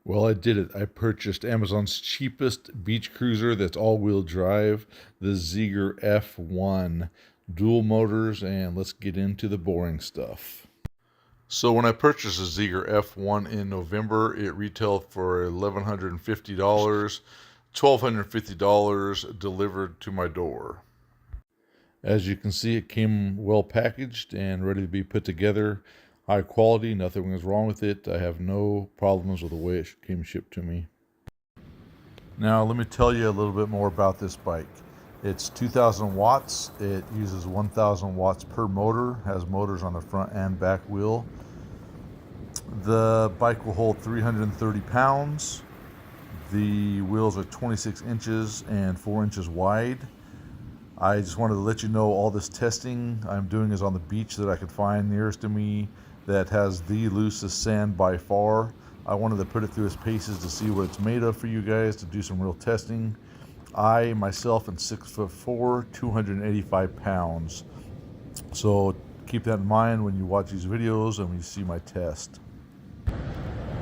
Well, I did it. I purchased Amazon's cheapest beach cruiser that's all-wheel drive, the Ziegler F1. Dual motors, and let's get into the boring stuff. So when I purchased the Ziegler F1 in November, it retailed for $1,150, $1,250 delivered to my door. As you can see, it came well packaged and ready to be put together. High quality, nothing was wrong with it. I have no problems with the way it came shipped to me. Now let me tell you a little bit more about this bike. It's 2,000 watts. It uses 1,000 watts per motor, has motors on the front and back wheel. The bike will hold 330 pounds. The wheels are 26 inches and 4 inches wide. I just wanted to let you know all this testing I'm doing is on the beach that I could find nearest to me that has the loosest sand by far. I wanted to put it through its paces to see what it's made of for you guys, to do some real testing. I myself am 6'4", 285 pounds. So keep that in mind when you watch these videos and when you see my test.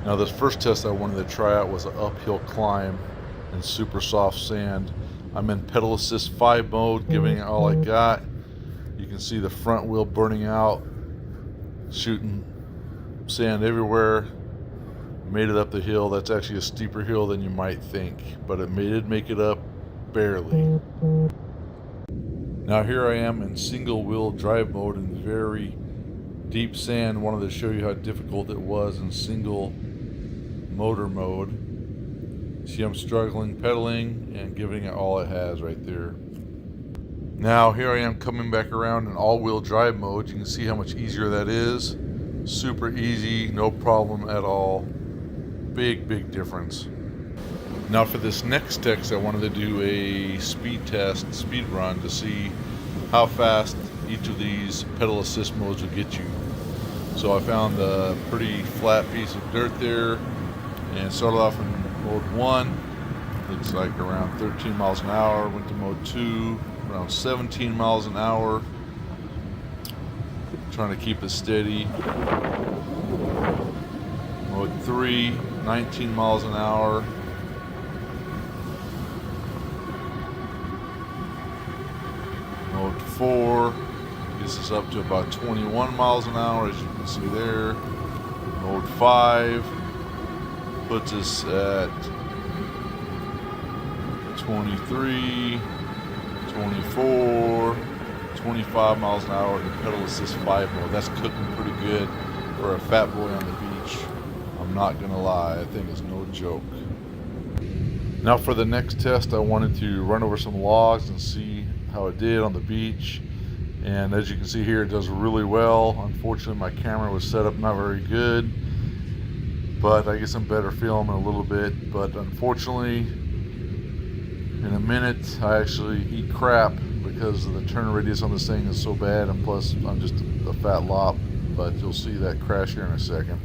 Now this first test I wanted to try out was an uphill climb in super soft sand. I'm in pedal assist 5 mode, giving it all I got. You can see the front wheel burning out, shooting sand everywhere. Made it up the hill. That's actually a steeper hill than you might think, but it did make it up barely. Now here I am in single wheel drive mode in very deep sand. Wanted to show you how difficult it was in single motor mode. See, I'm struggling pedaling and giving it all it has right there. Now here I am coming back around in all-wheel drive mode. You can see how much easier that is. Super easy, no problem at all. Big difference. Now for this next test, I wanted to do a speed test, speed run, to see how fast each of these pedal assist modes will get you. So I found a pretty flat piece of dirt there and started off in mode 1. Looks like around 13 miles an hour. Went to mode 2, around 17 miles an hour. Trying to keep it steady. Mode 3, 19 miles an hour. Mode 4 gets us up to about 21 miles an hour, as you can see there. Mode 5 puts us at 23, 24, 25 miles an hour in pedal assist 5 mode. That's cooking pretty good for a fat boy on the beach. I'm not gonna lie, that thing is no joke. Now for the next test, I wanted to run over some logs and see how it did on the beach. And as you can see here, it does really well. Unfortunately, my camera was set up not very good, but I get some better film in a little bit. But unfortunately, in a minute, I actually eat crap because the turn radius on this thing is so bad, and plus I'm just a fat lop. But you'll see that crash here in a second.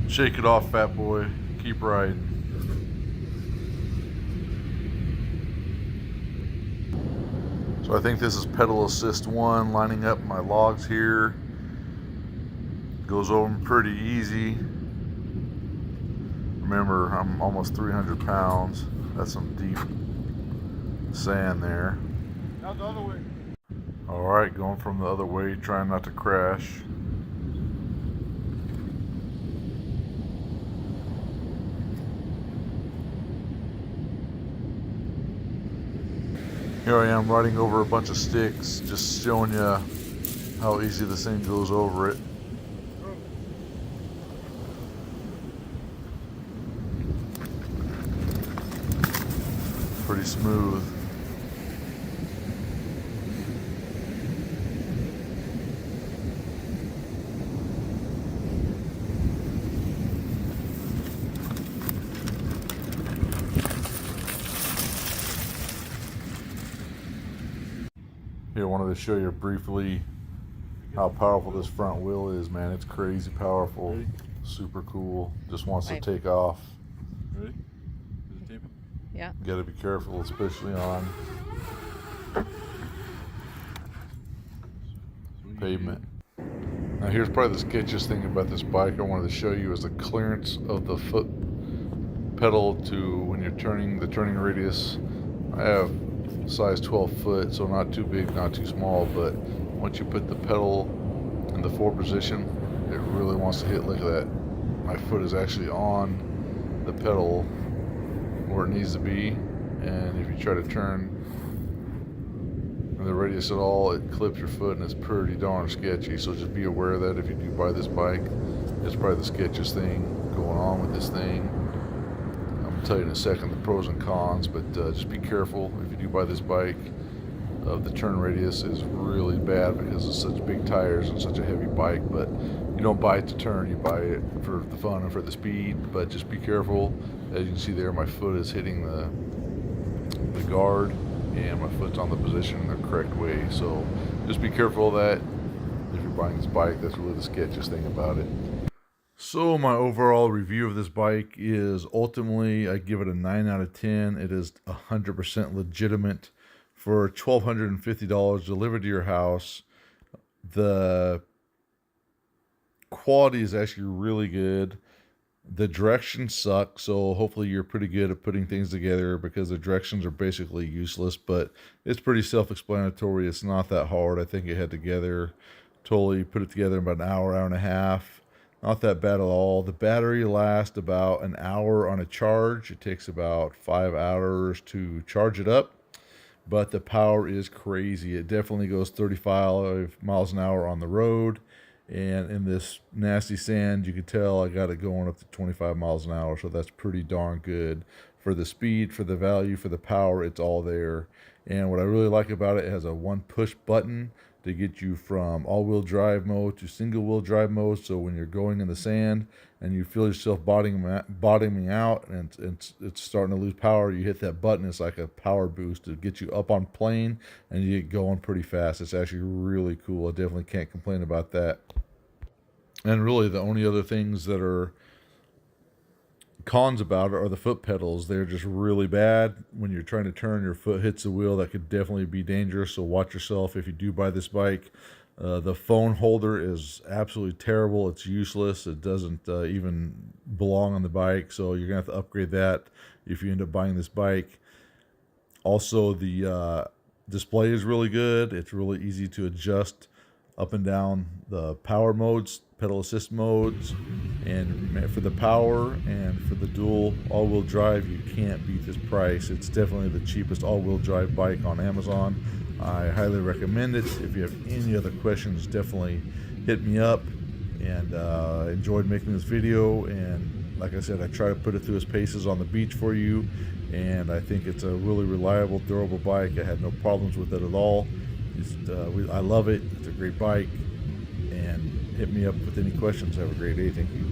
Shake it off, fat boy. Keep riding. So I think this is pedal assist 1, lining up my logs here. Goes over them pretty easy. Remember, I'm almost 300 pounds. That's some deep sand there. Now the other way. Alright, going from the other way, trying not to crash. Here I am riding over a bunch of sticks, just showing you how easy this thing goes over it. Pretty smooth. Here, I wanted to show you briefly how powerful this front wheel is, man. It's crazy powerful. Ready? Super cool. Just wants to Right. take off. Ready? Is it taping? Yeah. Got to be careful, especially on pavement. Now here's probably the sketchiest thing about this bike I wanted to show you is the clearance of the foot pedal to when you're turning, the turning radius. I have size 12 foot, so not too big, not too small, but once you put the pedal in the forward position, it really wants to hit. Look at that. My foot is actually on the pedal where it needs to be, and if you try to turn the radius at all, it clips your foot, and it's pretty darn sketchy. So just be aware of that if you do buy this bike. It's probably the sketchiest thing going on with this thing. I'm gonna tell you in a second the pros and cons, but just be careful if you do buy this bike. The turn radius is really bad because it's such big tires and such a heavy bike, but you don't buy it to turn, you buy it for the fun and for the speed. But just be careful. As you can see there, my foot is hitting the guard, and my foot's on the position in the correct way. So just be careful of that if you're buying this bike. That's really the sketchiest thing about it. So my overall review of this bike is ultimately I give it a 9 out of 10. It is 100% legitimate for $1,250 delivered to your house. The quality is actually really good. The directions suck, so hopefully you're pretty good at putting things together because the directions are basically useless, but it's pretty self-explanatory. It's not that hard. I think it had together, totally put it together in about an hour, hour and a half. Not that bad at all. The battery lasts about an hour on a charge. It takes about 5 hours to charge it up, but the power is crazy. It definitely goes 35 miles an hour on the road. And in this nasty sand, you can tell I got it going up to 25 miles an hour. So that's pretty darn good for the speed, for the value, for the power. It's all there. And what I really like about it, it has a one push button to get you from all-wheel drive mode to single-wheel drive mode. So when you're going in the sand and you feel yourself bottoming out and it's starting to lose power, you hit that button. It's like a power boost to get you up on plane and you get going pretty fast. It's actually really cool. I definitely can't complain about that. And really the only other things that are cons about it are the foot pedals. They're just really bad. When you're trying to turn, your foot hits the wheel. That could definitely be dangerous, so watch yourself if you do buy this bike. The phone holder is absolutely terrible. It's useless. It doesn't even belong on the bike, so you're gonna have to upgrade that if you end up buying this bike. Also, the display is really good. It's really easy to adjust up and down the power modes, pedal assist modes, and for the power and for the dual all-wheel drive, you can't beat this price. It's definitely the cheapest all-wheel drive bike on Amazon. I highly recommend it. If you have any other questions, definitely hit me up. And enjoyed making this video, and like I said, I try to put it through its paces on the beach for you, and I think it's a really reliable, durable bike. I had no problems with it at all. I love it. It's a great bike, and hit me up with any questions. Have a great day. Thank you.